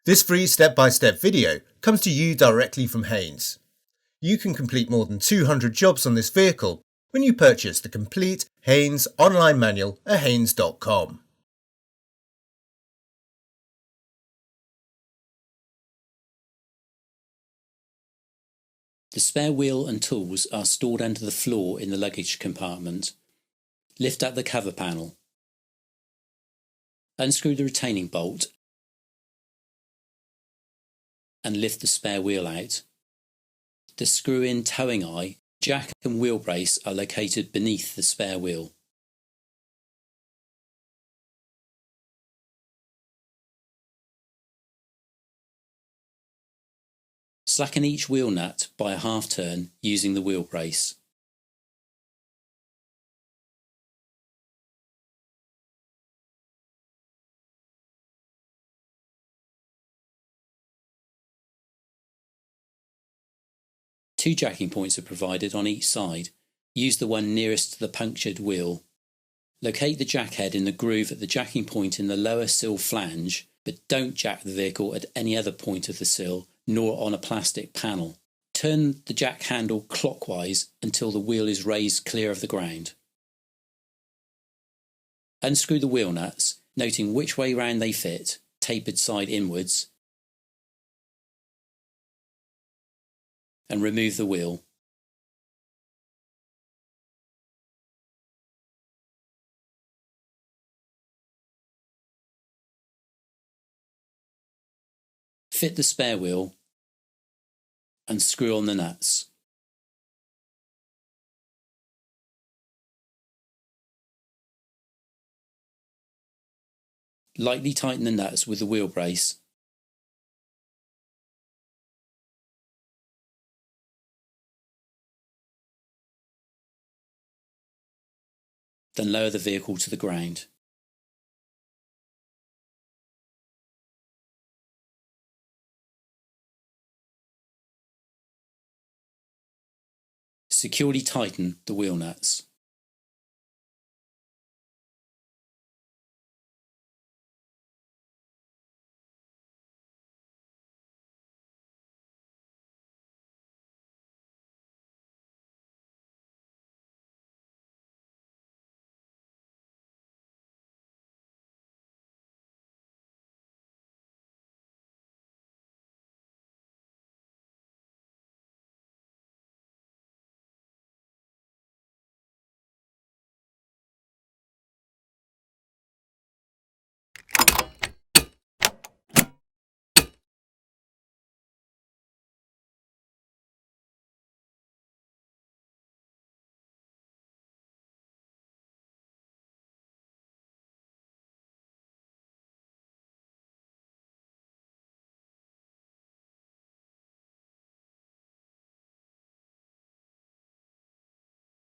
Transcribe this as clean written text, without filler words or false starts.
This free step-by-step video comes to you directly from Haynes. You can complete more than 200 jobs on this vehicle when you purchase the complete Haynes online manual at haynes.com. The spare wheel and tools are stored under the floor in the luggage compartment. Lift up the cover panel. Unscrew the retaining bolt and lift the spare wheel out. The screw-in towing eye, jack and wheel brace are located beneath the spare wheel. Slacken each wheel nut by a half turn using the wheel brace. Two jacking points are provided on each side. Use the one nearest to the punctured wheel. Locate the jack head in the groove at the jacking point in the lower sill flange, but don't jack the vehicle at any other point of the sill, nor on a plastic panel. Turn the jack handle clockwise until the wheel is raised clear of the ground. Unscrew the wheel nuts, noting which way round they fit, tapered side inwards, and remove the wheel. Fit the spare wheel and screw on the nuts. Lightly tighten the nuts with the wheel brace. Then lower the vehicle to the ground. Securely tighten the wheel nuts.